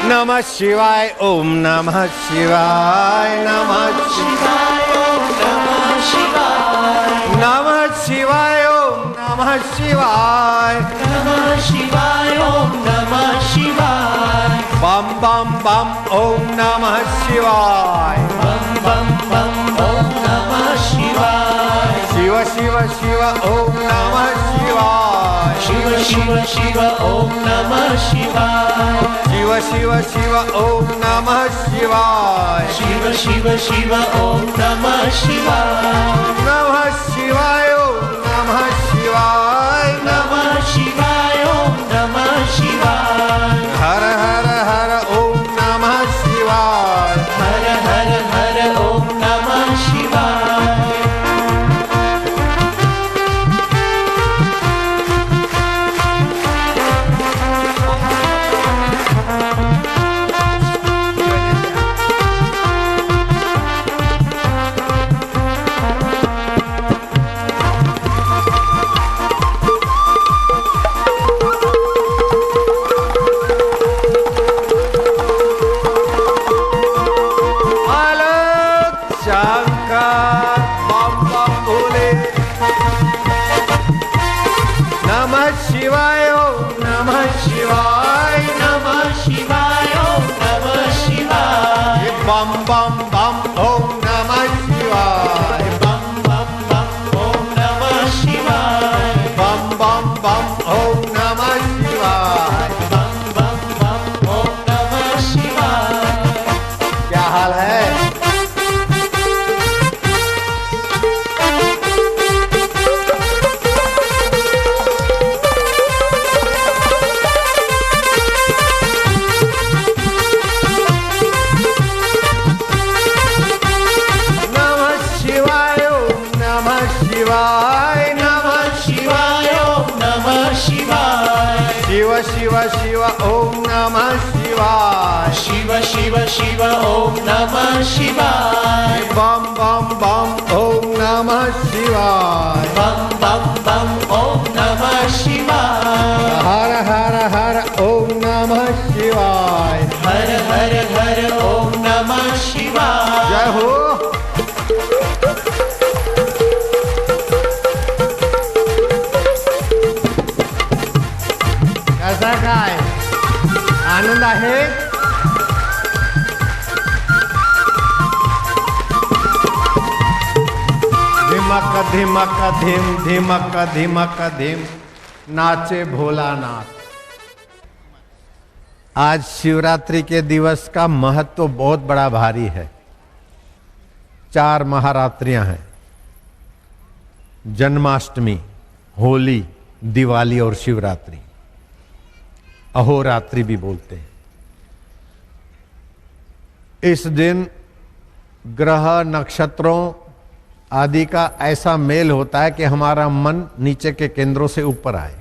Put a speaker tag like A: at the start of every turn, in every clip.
A: नमः शिवाय ओम नमः शिवाय नमः शिवाय ओम नमः शिवाय नमः शिवाय ओम नमः शिवाय
B: नमः शिवाय ओम नमः शिवाय
A: बम बम बम ओम नमः शिवाय
B: बम बम बम ओम नमः शिवाय
A: शिव शिव शिव ओम नमः शिवाय
B: शिव शिव शिव ओम नमः शिवाय
A: शिव शिव शिव ओम नमः शिवाय
B: शिव शिव शिव ओम नमः शिवाय
A: नमः शिवाय ओम नमः शिवाय
B: नमः शिवाय ओम नमः शिवाय
A: हर हर हर ओम नमः शिवाय
B: हर हर हर ओम नमः शिवाय
A: शिवाय ओम नमः शिवाय
B: नमः शिवाय ओम नमः शिवाय
A: बम बम बम ओम नमः शिवाय
B: बम बम बम ओम नमः शिवाय
A: बम बम बम ओम नमः शिवाय
B: बम बम बम ओम नमः शिवाय
A: क्या हाल है? शिवाय नमः शिवाय
B: ओम नमः शिवाय
A: शिव शिव शिव ओम नमः शिवाय
B: शिव शिव शिव ओम नमः शिवाय
A: बम बम बम ओम नमः शिवाय
B: बम बम बम ओम नमः शिवाय
A: हर हर हर ओम नमः शिवाय
B: हर हर हर ओम नमः शिवाय
A: जय हो। कैसा काय आनंद आहे? धिमक धिमक धिम धिमक धिमक धिम नाचे भोलानाथ। आज शिवरात्रि के दिवस का महत्व बहुत बड़ा भारी है। 4 महारात्रियां हैं, जन्माष्टमी, होली, दिवाली और शिवरात्रि। अहोरात्रि भी बोलते हैं। इस दिन ग्रह नक्षत्रों आदि का ऐसा मेल होता है कि हमारा मन नीचे के केंद्रों से ऊपर आए।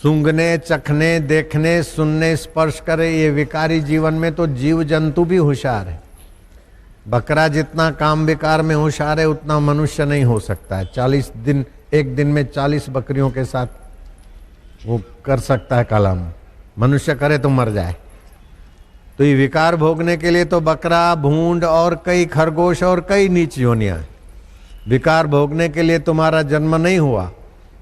A: सूंघने, चखने, देखने, सुनने, स्पर्श करे, ये विकारी जीवन में तो जीव जंतु भी होशियार है। बकरा जितना काम विकार में होशियार है उतना मनुष्य नहीं हो सकता है। 40 दिन, एक दिन में 40 बकरियों के साथ वो कर सकता है कलम। मनुष्य करे तो मर जाए। तो ये विकार भोगने के लिए तो बकरा, भूंड और कई खरगोश और कई नीच योनियां। विकार भोगने के लिए तुम्हारा जन्म नहीं हुआ।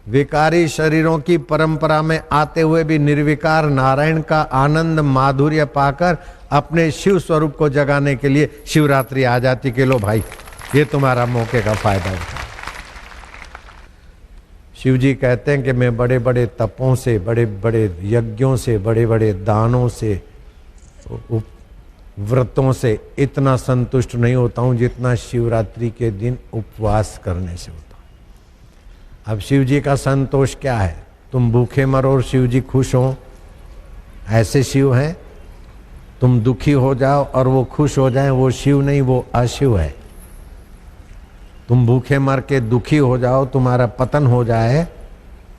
A: विकारी शरीरों की परंपरा में आते हुए भी निर्विकार नारायण का आनंद माधुर्य पाकर अपने शिव स्वरूप को जगाने के लिए शिवरात्रि आ जाती कि लो भाई, ये तुम्हारा मौके का फायदा है। शिव जी कहते हैं कि मैं बड़े बड़े तपों से, बड़े बड़े यज्ञों से, बड़े बड़े दानों से, व्रतों से इतना संतुष्ट नहीं होता हूं जितना शिवरात्रि के दिन उपवास करने से होता। अब शिव जी का संतोष क्या है? तुम भूखे मरो और शिव जी खुश हो, ऐसे शिव हैं? तुम दुखी हो जाओ और वो खुश हो जाए, वो शिव नहीं, वो अशिव है। तुम भूखे मर के दुखी हो जाओ, तुम्हारा पतन हो जाए,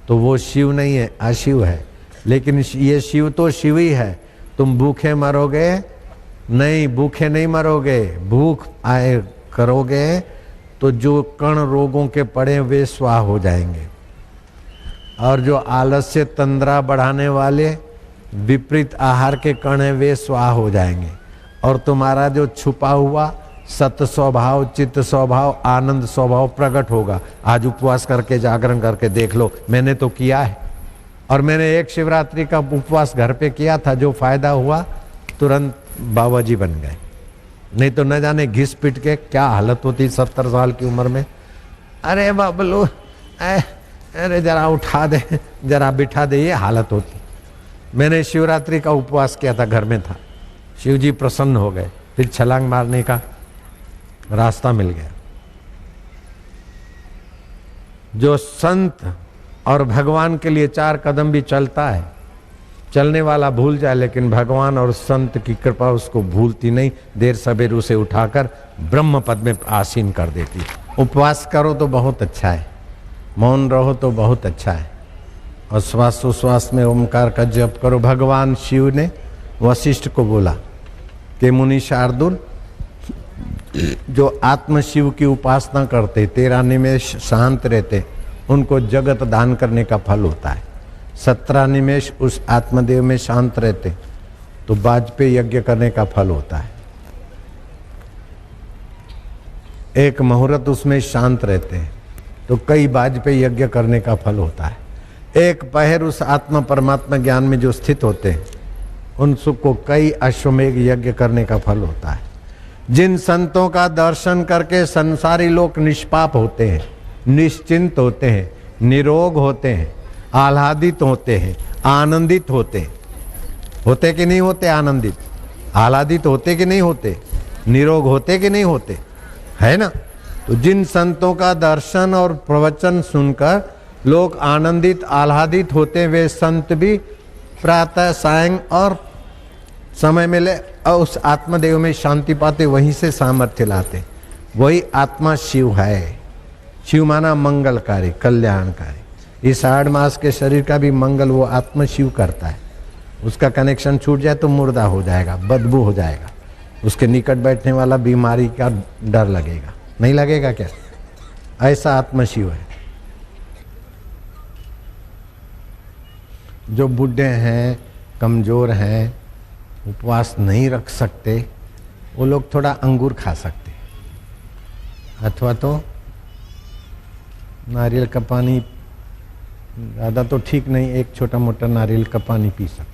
A: तो वो शिव नहीं है, अशिव है। लेकिन ये शिव तो शिव ही है। तुम भूखे मरोगे नहीं, भूखे नहीं मरोगे, भूख आए करोगे तो जो कण रोगों के पड़े वे स्वाह हो जाएंगे। और जो आलस्य तंद्रा बढ़ाने वाले विपरीत आहार के कण है वे स्वाह हो जाएंगे, और तुम्हारा जो छुपा हुआ सत स्वभाव, चित्त स्वभाव, आनंद स्वभाव प्रकट होगा। आज उपवास करके जागरण करके देख लो, मैंने तो किया है। और मैंने एक शिवरात्रि का उपवास घर पे किया था, जो फायदा हुआ तुरंत बाबा जी बन गए, नहीं तो न जाने घिस पिट के क्या हालत होती 70 साल की उम्र में। अरे बाबलू अरे जरा उठा दे, जरा बिठा दे, ये हालत होती। मैंने शिवरात्रि का उपवास किया था, घर में था, शिव जी प्रसन्न हो गए, फिर छलांग मारने का रास्ता मिल गया। जो संत और भगवान के लिए 4 कदम भी चलता है, चलने वाला भूल जाए, लेकिन भगवान और संत की कृपा उसको भूलती नहीं, देर सवेर उसे उठाकर ब्रह्म पद में आसीन कर देती। उपवास करो तो बहुत अच्छा है, मौन रहो तो बहुत अच्छा है, और श्वास उश्वास में ओमकार का जप करो। भगवान शिव ने वशिष्ठ को बोला कि मुनि शार्दुल, जो आत्म शिव की उपासना करते, 13 निमेष शांत रहते, उनको जगत दान करने का फल होता है। 17 निमेष उस आत्मदेव में शांत रहते तो वाजपेयी यज्ञ करने का फल होता है। एक मुहूर्त उसमें शांत रहते हैं तो कई वाजपेयी यज्ञ करने का फल होता है। एक पहर उस आत्मा परमात्मा ज्ञान में जो स्थित होते हैं उन सबको कई अश्वमेघ यज्ञ करने का फल होता है। जिन संतों का दर्शन करके संसारी लोग निष्पाप होते हैं, निश्चिंत होते हैं, निरोग होते हैं, आह्लादित होते हैं, आनंदित होते हैं, होते कि नहीं होते? आनंदित आह्लादित होते कि नहीं होते? निरोग होते कि नहीं होते? है ना? तो जिन संतों का दर्शन और प्रवचन सुनकर लोग आनंदित आह्लादित होते, वे संत भी प्रातः सायं और समय मिले और उस आत्मदेव में शांति पाते, वहीं से सामर्थ्य लाते। वही आत्मा शिव है। शिव माना मंगलकारी, कल्याणकारी। इस 8 मास के शरीर का भी मंगल वो आत्मा शिव करता है। उसका कनेक्शन छूट जाए तो मुर्दा हो जाएगा, बदबू हो जाएगा, उसके निकट बैठने वाला बीमारी का डर लगेगा, नहीं लगेगा क्या? ऐसा आत्मा शिव है। जो बूढ़े हैं, कमजोर हैं, उपवास नहीं रख सकते, वो लोग थोड़ा अंगूर खा सकते, अथवा तो नारियल का पानी, ज़्यादा तो ठीक नहीं, एक छोटा मोटा नारियल का पानी पी सकते।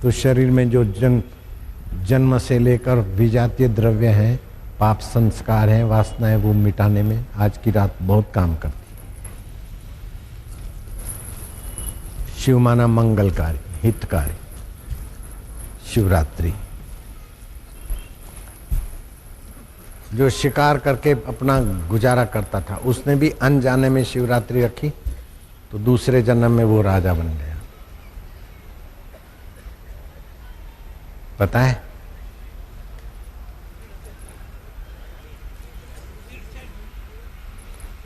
A: तो शरीर में जो जन्म से लेकर विजातीय द्रव्य हैं, पाप संस्कार हैं, वासनाएं, वो मिटाने में आज की रात बहुत काम करती। शिव माना मंगलकारी, हितकारी। शिवरात्रि जो शिकार करके अपना गुजारा करता था, उसने भी अनजाने में शिवरात्रि रखी तो दूसरे जन्म में वो राजा बन गया। पता है?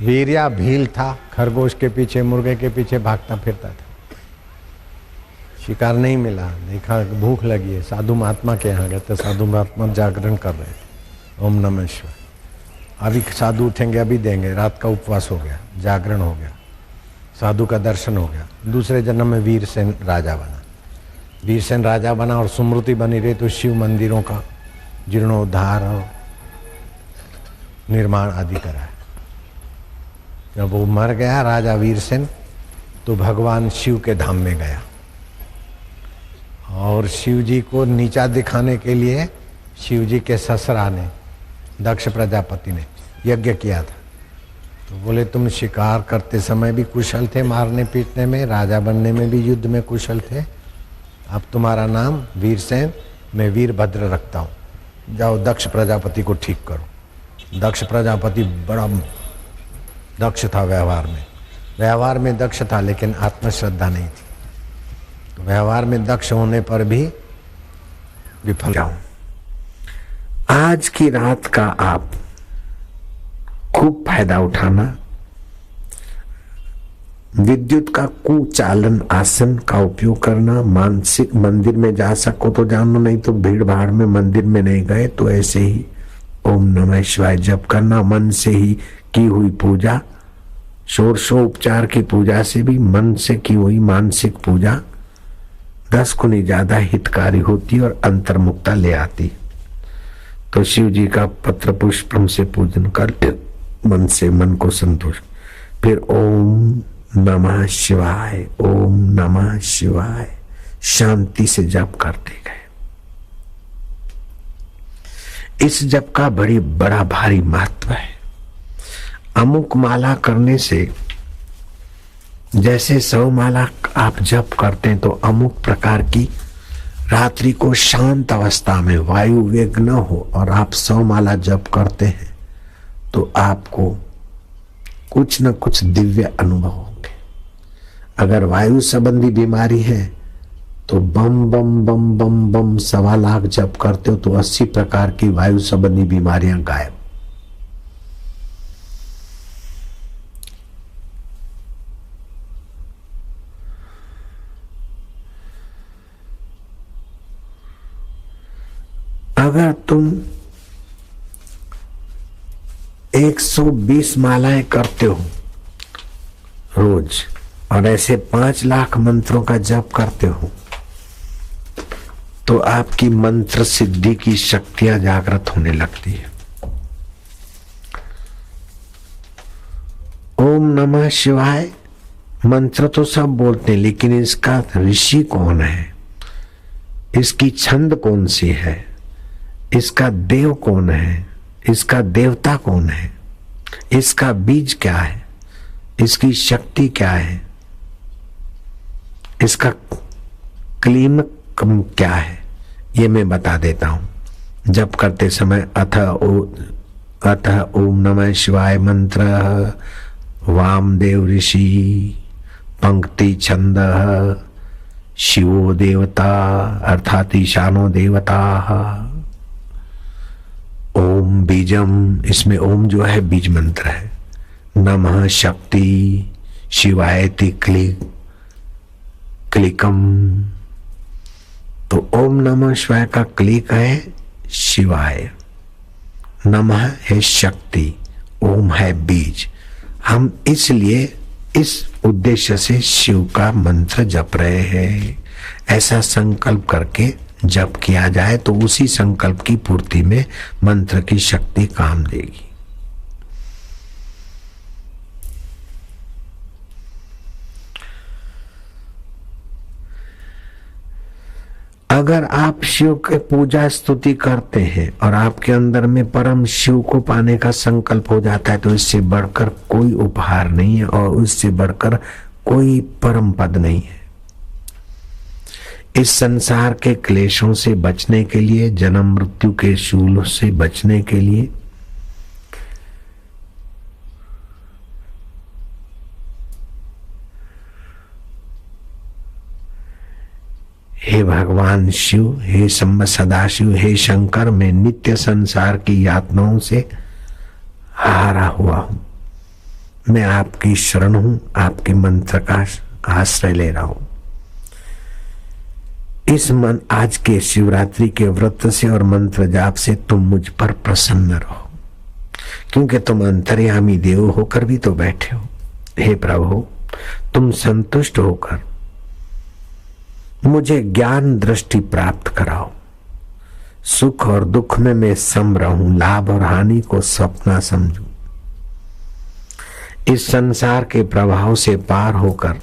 A: वीर्या भील था, खरगोश के पीछे, मुर्गे के पीछे भागता फिरता था, शिकार नहीं मिला, देखा भूख लगी है, साधु महात्मा के यहाँ गए तो साधु महात्मा जागरण कर रहे थे, ओम नमः शिवाय। अभी साधु उठेंगे, अभी देंगे, रात का उपवास हो गया, जागरण हो गया, साधु का दर्शन हो गया। दूसरे जन्म में वीरसेन राजा बना। वीरसेन राजा बना और स्मृति बनी रही तो शिव मंदिरों का जीर्णोद्धार और निर्माण आदि करा। जब वो मर गया राजा वीरसेन तो भगवान शिव के धाम में गया और शिव जी को नीचा दिखाने के लिए शिव जी के ससुरा ने, दक्ष प्रजापति ने यज्ञ किया था। तो बोले तुम शिकार करते समय भी कुशल थे, मारने पीटने में, राजा बनने में भी युद्ध में कुशल थे, अब तुम्हारा नाम वीरसेन, मैं वीरभद्र रखता हूँ, जाओ दक्ष प्रजापति को ठीक करो। दक्ष प्रजापति बड़ा दक्ष था व्यवहार में दक्ष था, लेकिन आत्मश्रद्धा नहीं थी। तो व्यवहार में दक्ष होने पर भी विफल जाऊं।
C: आज की रात का आप खूब फायदा उठाना। विद्युत का कुचालन आसन का उपयोग करना। मानसिक मंदिर में जा सको तो जानो, नहीं तो भीड़ भाड़ में मंदिर में नहीं गए तो ऐसे ही ओम नमः शिवाय जप करना। मन से ही की हुई पूजा, षोडशोपचार की पूजा से भी मन से की हुई मानसिक पूजा 10 गुनी ज्यादा हितकारी होती और अंतर्मुक्ता ले आती। तो शिव जी का पत्र पुष्पम से पूजन कर मन से मन को संतोष, फिर ओम नमः शिवाय, ओम नमः शिवाय शांति से जप करते गए। इस जप का बड़ा भारी महत्व है। अमुक माला करने से, जैसे 100 माला आप जप करते हैं तो अमुक प्रकार की रात्रि को शांत अवस्था में वायु वेग न हो और आप 100 माला जप करते हैं तो आपको कुछ न कुछ दिव्य अनुभव होंगे। अगर वायु संबंधी बीमारी है तो बम बम बम बम बम 1.25 लाख जप करते हो तो 80 प्रकार की वायु संबंधी बीमारियां गायब। अगर तुम 120 मालाएं करते हो रोज और ऐसे 5 लाख मंत्रों का जप करते हो तो आपकी मंत्र सिद्धि की शक्तियां जागृत होने लगती है। ओम नमः शिवाय मंत्र तो सब बोलते हैं, लेकिन इसका ऋषि कौन है, इसकी छंद कौन सी है, इसका देव कौन है, इसका देवता कौन है, इसका बीज क्या है, इसकी शक्ति क्या है, इसका क्लीमक क्या है, ये मैं बता देता हूं। जप करते समय अथ ओम नमः शिवाय मंत्र वामदेव ऋषि पंक्ति छंद शिवो देवता अर्थात ईशानो देवता। ओम बीजम, इसमें ओम जो है बीज मंत्र है। नमः शक्ति शिवायति क्लिकम, तो ओम नमः शिवाय का क्लिक है शिवाय, नमः है शक्ति, ओम है बीज। हम इसलिए इस उद्देश्य से शिव का मंत्र जप रहे हैं। ऐसा संकल्प करके जप किया जाए तो उसी संकल्प की पूर्ति में मंत्र की शक्ति काम देगी। अगर आप शिव के पूजा स्तुति करते हैं और आपके अंदर में परम शिव को पाने का संकल्प हो जाता है तो इससे बढ़कर कोई उपहार नहीं है और उससे बढ़कर कोई परम पद नहीं है। इस संसार के क्लेशों से बचने के लिए, जन्म मृत्यु के शूल से बचने के लिए हे भगवान शिव, हे सदाशिव, हे शंकर, मैं नित्य संसार की यातनाओं से हारा हुआ हूं। मैं आपकी शरण हूं, आपके मंत्र का आश्रय ले रहा हूं। इस मन आज के शिवरात्रि के व्रत से और मंत्र जाप से तुम मुझ पर प्रसन्न रहो, क्योंकि तुम अंतर्यामी देव होकर भी तो बैठे हो। हे प्रभु, तुम संतुष्ट होकर मुझे ज्ञान दृष्टि प्राप्त कराओ। सुख और दुख में मैं सम रहूं, लाभ और हानि को सपना समझूं। इस संसार के प्रभाव से पार होकर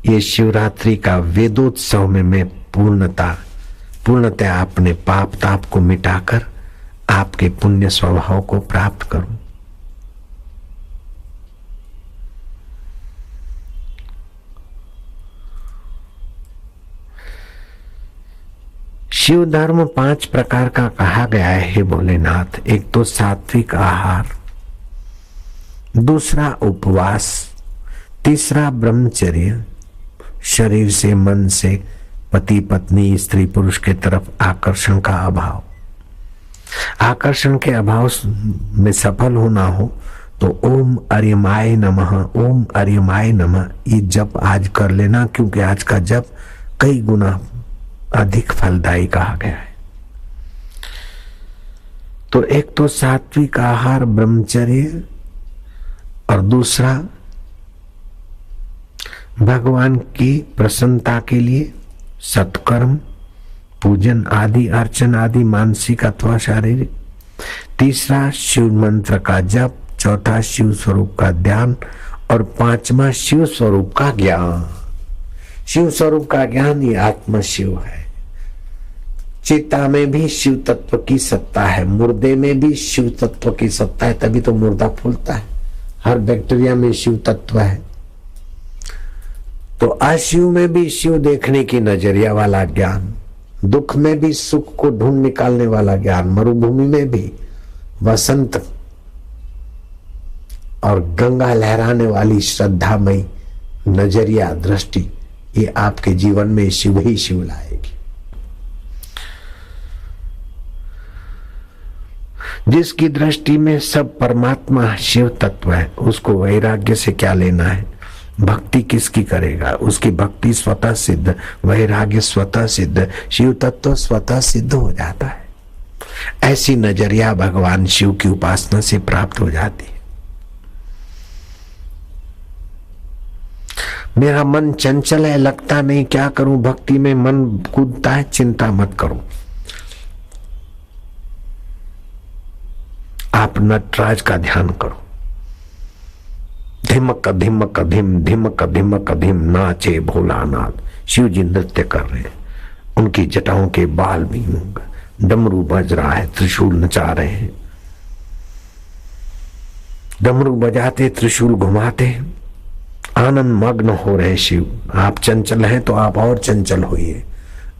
C: ये शिवरात्रि का वेदोत्सव में मैं पूर्णतः अपने पाप ताप को मिटाकर आपके पुण्य स्वभाव को प्राप्त करूं। शिव धर्म 5 प्रकार का कहा गया है हे भोलेनाथ। एक तो सात्विक आहार, दूसरा उपवास, तीसरा ब्रह्मचर्य, शरीर से मन से पति पत्नी स्त्री पुरुष के तरफ आकर्षण का अभाव। आकर्षण के अभाव में सफल होना हो तो ओम अर्यमाय नमः, ओम अर्यमाय नमः ये जप आज कर लेना, क्योंकि आज का जप कई गुना अधिक फलदायी कहा गया है। तो एक तो सात्विक आहार ब्रह्मचर्य और दूसरा भगवान की प्रसन्नता के लिए सत्कर्म, पूजन आदि, अर्चन आदि मानसिक अथवा शारीरिक। तीसरा शिव मंत्र का जप, चौथा शिव स्वरूप का ध्यान और पांचवा शिव स्वरूप का ज्ञान। शिव स्वरूप का ज्ञान ये आत्म शिव है। चिता में भी शिव तत्व की सत्ता है, मुर्दे में भी शिव तत्व की सत्ता है, तभी तो मुर्दा फूलता है। हर बैक्टीरिया में शिव तत्व है। तो अशिव में भी शिव देखने की नजरिया वाला ज्ञान, दुख में भी सुख को ढूंढ निकालने वाला ज्ञान, मरुभूमि में भी वसंत और गंगा लहराने वाली श्रद्धामयी नजरिया दृष्टि, ये आपके जीवन में शिव ही शिव लाएगी। जिसकी दृष्टि में सब परमात्मा शिव तत्व है, उसको वैराग्य से क्या लेना है। भक्ति किसकी करेगा, उसकी भक्ति स्वतः सिद्ध, वैराग्य स्वतः सिद्ध, शिव तत्व स्वतः सिद्ध हो जाता है। ऐसी नजरिया भगवान शिव की उपासना से प्राप्त हो जाती है। मेरा मन चंचल है, लगता नहीं, क्या करूं, भक्ति में मन कूदता है, चिंता मत करो। आप नटराज का ध्यान करो। धिमक धिमक धिम, धिमक धिमक धिम, नाचे भोलानाथ। शिव जी नृत्य कर रहे हैं, उनकी जटाओं के बाल भी, डमरू बज रहा है, त्रिशूल नचा रहे हैं। डमरू बजाते, त्रिशूल घुमाते, आनंद मग्न हो रहे शिव। आप चंचल हैं तो आप और चंचल होइए।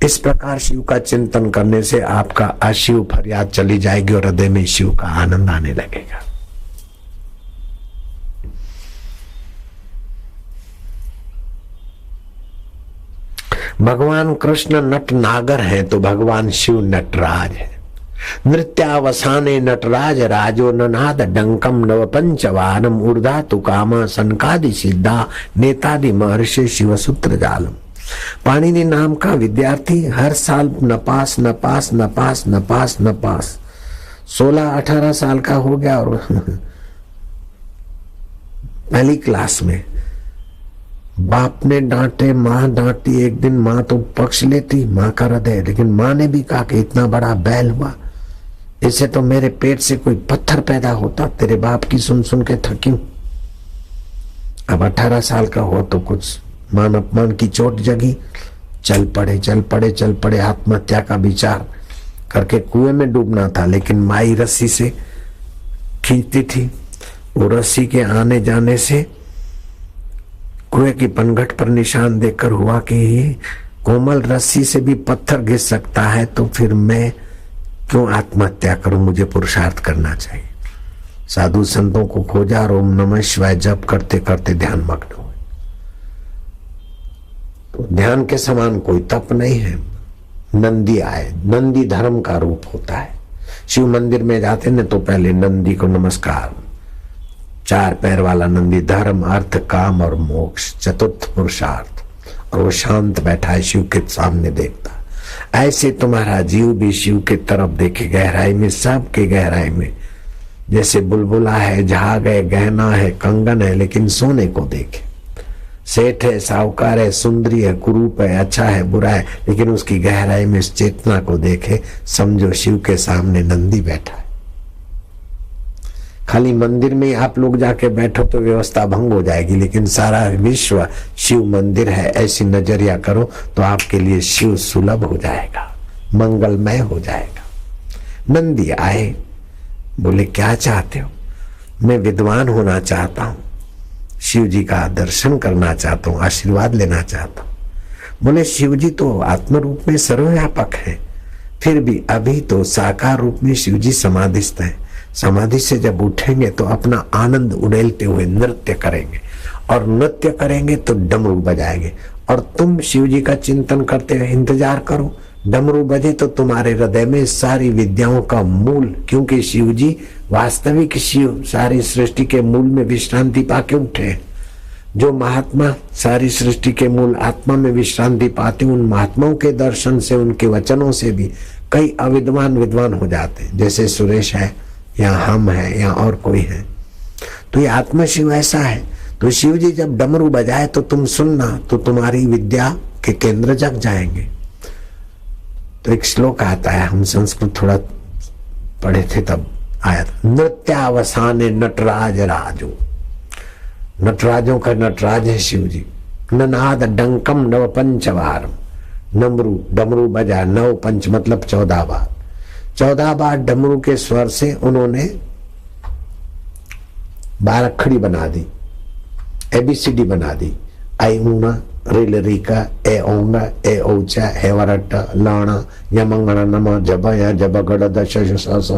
C: इस प्रकार शिव का चिंतन करने से आपका अशिव फरियाद चली जाएगी और हृदय में शिव का आनंद आने लगेगा। भगवान कृष्ण नट नागर है तो भगवान शिव नटराज है। नृत्यावसाने नटराज राजो ननाद डंकम नव पंचवानम ऊर्धा तु कामा सनकादि सिद्धा नेतादि महर्षि शिवसूत्र जालम। पाणिनि नाम का विद्यार्थी हर साल नपास नपास नपास नपास नपास 16-18 साल का हो गया और पहली क्लास में बाप ने डांटे, माँ डांटी। एक दिन माँ तो पक्ष लेती, माँ का हृदय, लेकिन माँ ने भी कहा कि इतना बड़ा बैल हुआ, इससे तो मेरे पेट से कोई पत्थर पैदा होता। तेरे बाप की सुन सुन के थकी। अब 18 साल का हो तो कुछ मान अपमान की चोट जगी, चल पड़े आत्महत्या का विचार करके कुएं में डूबना था, लेकिन माई रस्सी से खींचती थी। वो रस्सी के आने जाने से कुएं की पनघट पर निशान देखकर हुआ कि ये कोमल रस्सी से भी पत्थर घिस सकता है, तो फिर मैं क्यों आत्महत्या करूं, मुझे पुरुषार्थ करना चाहिए। साधु संतों को खोजा और ओम नमः शिवाय जप करते करते ध्यान मग्न हुए। तो ध्यान के समान कोई तप नहीं है। नंदी आए, नंदी धर्म का रूप होता है। शिव मंदिर में जाते न तो पहले नंदी को नमस्कार। 4 पैर वाला नंदी धर्म, अर्थ, काम और मोक्ष, चतुर्थ पुरुषार्थ। और वो शांत बैठा है, शिव के सामने देखता। ऐसे तुम्हारा जीव भी शिव की तरफ देखे, गहराई में, सब के गहराई में। जैसे बुलबुला है, जहाग है, गहना है, कंगन है, लेकिन सोने को देखे। सेठ है, साहूकार है, सुंदरी है, कुरूप है, अच्छा है, बुरा है, लेकिन उसकी गहराई में इस चेतना को देखे, समझो शिव के सामने नंदी बैठा है। खाली मंदिर में आप लोग जाके बैठो तो व्यवस्था भंग हो जाएगी, लेकिन सारा विश्व शिव मंदिर है, ऐसी नजरिया करो तो आपके लिए शिव सुलभ हो जाएगा, मंगलमय हो जाएगा। नंदी आए, बोले क्या चाहते हो? मैं विद्वान होना चाहता हूं, शिव जी का दर्शन करना चाहता हूं, आशीर्वाद लेना चाहता हूं। बोले शिव जी तो आत्म रूप में सर्वव्यापक है, फिर भी अभी तो साकार रूप में शिव जी समाधिस्थ है। समाधि से जब उठेंगे तो अपना आनंद उड़ेलते हुए नृत्य करेंगे, और नृत्य करेंगे तो डमरू बजाएंगे, और तुम शिव जी का चिंतन करते हुए इंतजार करो। डमरू बजे तो तुम्हारे हृदय में सारी विद्याओं का मूल, क्योंकि शिव जी वास्तविक शिव सारी सृष्टि के मूल में विश्रांति पाके उठे। जो महात्मा सारी सृष्टि के मूल आत्मा में विश्रांति पाते, उन महात्माओं के दर्शन से, उनके वचनों से भी कई अविद्वान विद्वान हो जाते, जैसे सुरेश है या हम है या और कोई है। तो ये आत्मा शिव ऐसा है। तो शिव जी जब डमरू बजाए तो तुम सुनना, तो तुम्हारी विद्या के केंद्र जग जाएंगे। तो एक श्लोक आता है, हम संस्कृत थोड़ा पढ़े थे तब आया था, नृत्यावसाने नटराज राजो। नटराजों का नटराज है शिव जी। ननाद डंकम नव पंचवार, डमरू बजा, नव पंच मतलब 14 बार। 14 बार डमरू के स्वर से उन्होंने बारखड़ी बना दी, ABCD बना दी। आई ऊना रेल रिका ए ओंगा ए औचा हे वरट्टा लाना यमंगना नम जब या जब गड़ दश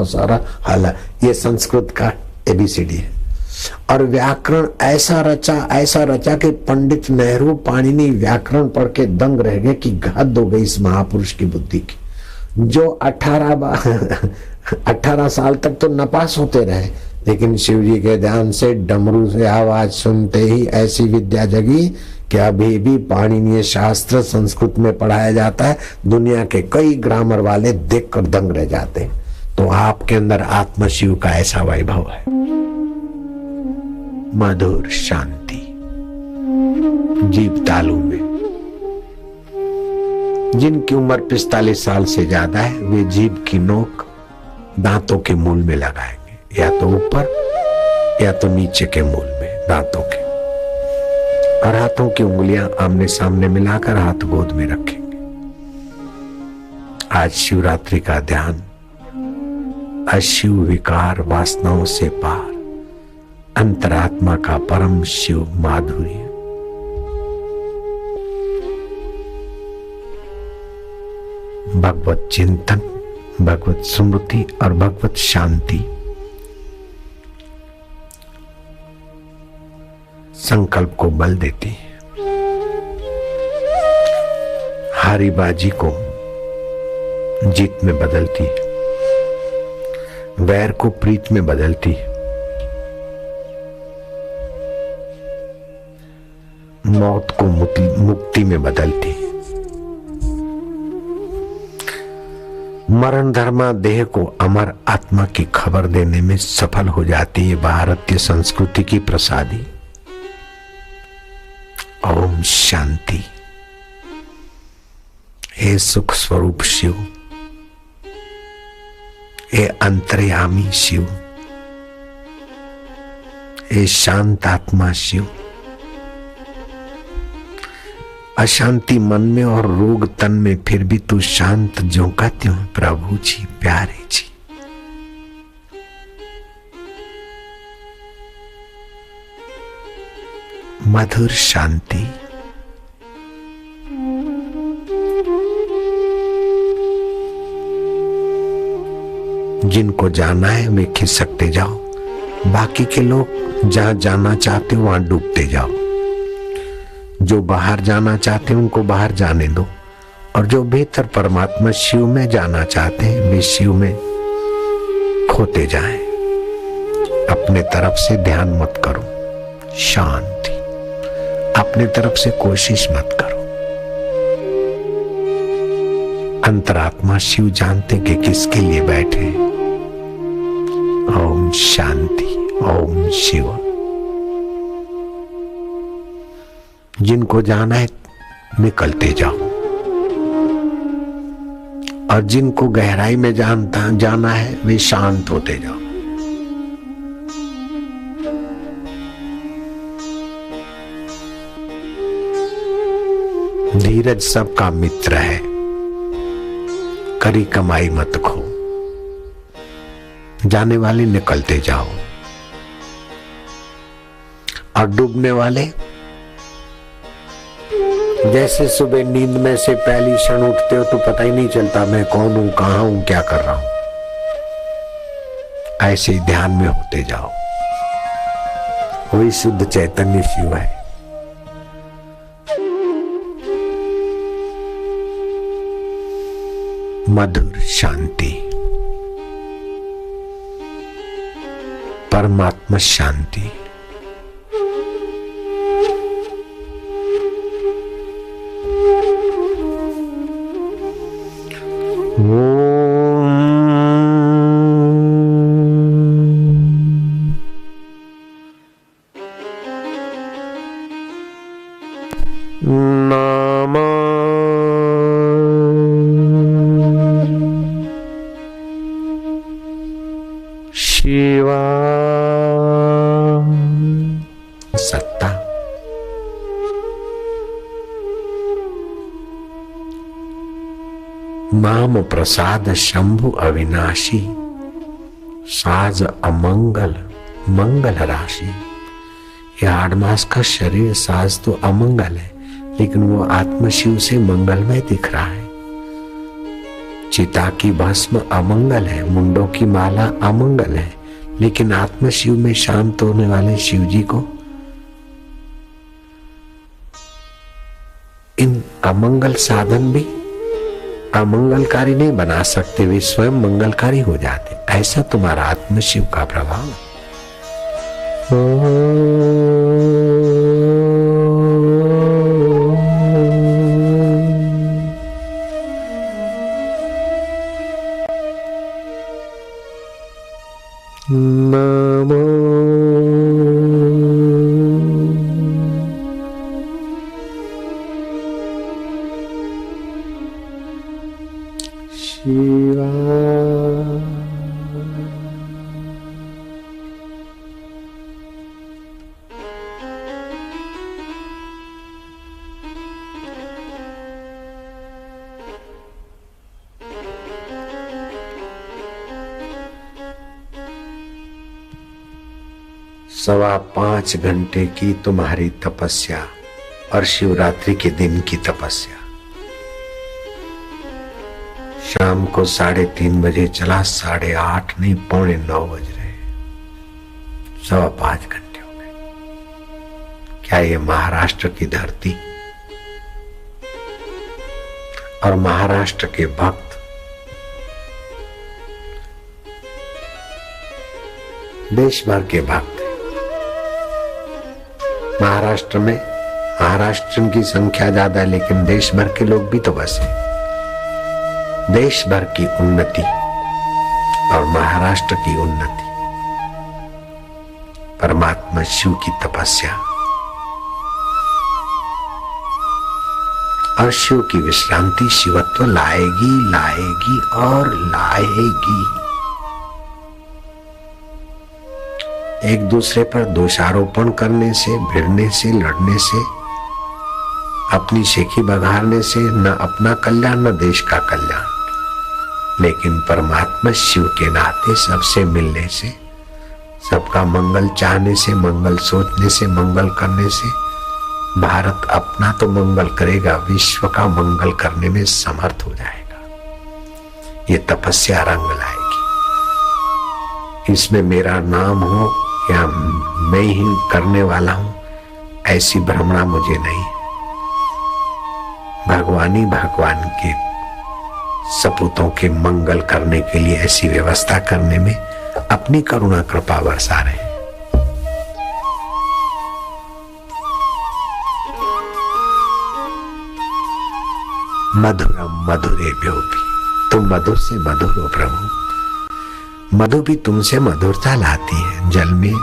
C: सारा हाला। ये संस्कृत का ABCD है। और व्याकरण ऐसा रचा कि पंडित नेहरू पाणिनि व्याकरण पढ़ के दंग रह गए कि हद हो गई इस महापुरुष की बुद्धि की। जो 18 साल तक तो नपास होते रहे, लेकिन शिव जी के ध्यान से डमरू से आवाज सुनते ही ऐसी विद्या जगी कि अभी भी पाणिनीय शास्त्र संस्कृत में पढ़ाया जाता है। दुनिया के कई ग्रामर वाले देखकर दंग रह जाते हैं। तो आपके अंदर आत्म शिव का ऐसा वैभव है। मधुर शांति जीव तालु में। जिनकी उम्र 45 साल से ज्यादा है वे जीभ की नोक दांतों के मूल में लगाएंगे, या तो ऊपर या तो नीचे के मूल में दांतों के, और हाथों की उंगलियां आमने सामने मिलाकर हाथ गोद में रखेंगे। आज शिवरात्रि का ध्यान अशिव विकार वासनाओं से पार अंतरात्मा का परम शिव माधुर्य। भगवत चिंतन, भगवत स्मृति और भगवत शांति संकल्प को बल देती है, हारी बाजी को जीत में बदलती है, वैर को प्रीत में बदलती है, मौत को मुक्ति में बदलती है। मरण धर्मा देह को अमर आत्मा की खबर देने में सफल हो जाती है भारतीय संस्कृति की प्रसादी। ओम शांति। हे सुख स्वरूप शिव, हे अंतर्यामी शिव, हे शांत आत्मा शिव। अशांति मन में और रोग तन में, फिर भी तू शांत जो का त्यों प्रभु जी प्यारे जी। मधुर शांति। जिनको जाना है वे खिसकते जाओ, बाकी के लोग जहां जाना चाहते हो वहां डूबते जाओ। जो बाहर जाना चाहते हैं उनको बाहर जाने दो, और जो भीतर परमात्मा शिव में जाना चाहते हैं वे शिव में खोते जाएं। अपने तरफ से ध्यान मत करो, शांति। अपने तरफ से कोशिश मत करो। अंतरात्मा शिव जानते कि किसके लिए बैठे। ओम शांति, ओम शिव। जिनको जाना है निकलते जाओ, और जिनको गहराई में जाना है वे शांत होते जाओ। धीरज सबका मित्र है, करी कमाई मत खो। जाने वाले निकलते जाओ, और डूबने वाले जैसे सुबह नींद में से पहली क्षण उठते हो तो पता ही नहीं चलता मैं कौन हूं, कहां हूं, क्या कर रहा हूं। ऐसे ही ध्यान में होते जाओ। वही शुद्ध चैतन्य शिव है। मधुर शांति, परमात्मा शांति। नमः शिवाय। सत्ता नाम प्रसाद शंभु अविनाशी, साज अमंगल मंगल राशि। यह 8 मास का शरीर साज तो अमंगल है, लेकिन वो आत्म शिव से मंगलमय दिख रहा है। चिता की भस्म अमंगल है, मुंडों की माला अमंगल है, लेकिन आत्म शिव में शांत होने वाले शिव जी को इन अमंगल साधन भी अमंगलकारी नहीं बना सकते, वे स्वयं मंगलकारी हो जाते। ऐसा तुम्हारा आत्म शिव का प्रभाव। नमो शिवाय। सवा 5 घंटे की तुम्हारी तपस्या और शिवरात्रि के दिन की तपस्या। शाम को 3:30 बजे चला, 8:30 नहीं 8:45 बज रहे, सवा 5 घंटे हो गए। क्या ये महाराष्ट्र की धरती और महाराष्ट्र के भक्त देश भर के भक्त, महाराष्ट्र में महाराष्ट्रियन की संख्या ज्यादा है, लेकिन देश भर के लोग भी तो बसे। देश भर की उन्नति और महाराष्ट्र की उन्नति, परमात्मा शिव की तपस्या और शिव की विश्रांति शिवत्व लाएगी लाएगी और लाएगी। एक दूसरे पर दोषारोपण करने से, भिड़ने से, लड़ने से, अपनी शेखी बघारने से न अपना कल्याण न देश का कल्याण, लेकिन परमात्मा शिव के नाते सबसे मिलने से, सबका मंगल चाहने से, मंगल सोचने से, मंगल करने से भारत अपना तो मंगल करेगा, विश्व का मंगल करने में समर्थ हो जाएगा। ये तपस्या रंग लाएगी। इसमें मेरा नाम हो या मैं ही करने वाला हूं, ऐसी भ्रमणा मुझे नहीं। भगवानी भगवान के सपूतों के मंगल करने के लिए ऐसी व्यवस्था करने में अपनी करुणा कृपा बरसा रहे। मधुरम मधुरेभ्यो भी, तुम मधुर से मधुर हो प्रभु। मधु भी तुमसे मधुरता लाती है। जल में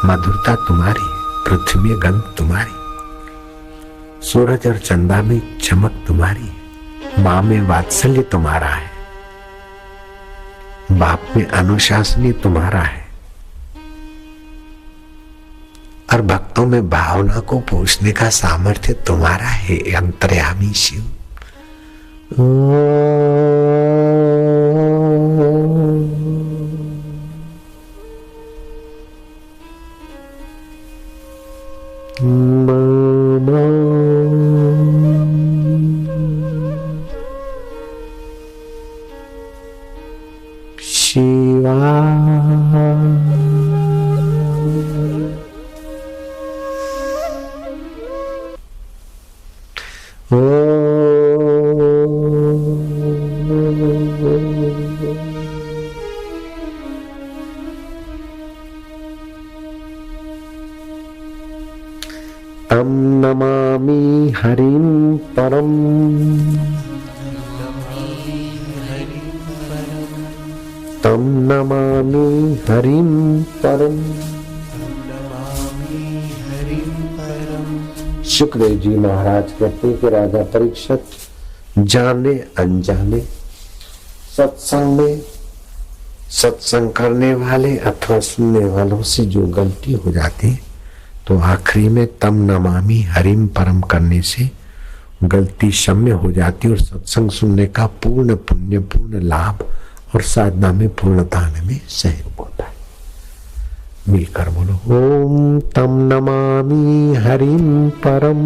C: मधुरता तुम्हारी, पृथ्वी में गंध तुम्हारी, सूरज और चंदा में चमक तुम्हारी है, माँ में वात्सल्य तुम्हारा है, बाप में अनुशासनी तुम्हारा है, और भक्तों में भावना को पूछने का सामर्थ्य तुम्हारा है, अंतर्यामी शिव। तम नमामि हरिं परम, तम नमामि हरिं परम, सुखदेव जी महाराज कहते हैं कि राजा परीक्षित, जाने अनजाने सत्संग में सत्संग करने वाले अथवा सुनने वालों से जो गलती हो जाती है तो आखिरी में तम नमामि हरिम परम करने से गलती क्षम्य हो जाती और सत्संग सुनने का पूर्ण पुण्य, पूर्ण लाभ और साधना में पूर्णता आने में सहयोग होता है। मिलकर बोलो ओम तम नमामि हरिम परम।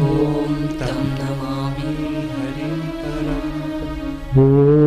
B: ॐ तं नमामि हरिं परम्।
C: ओम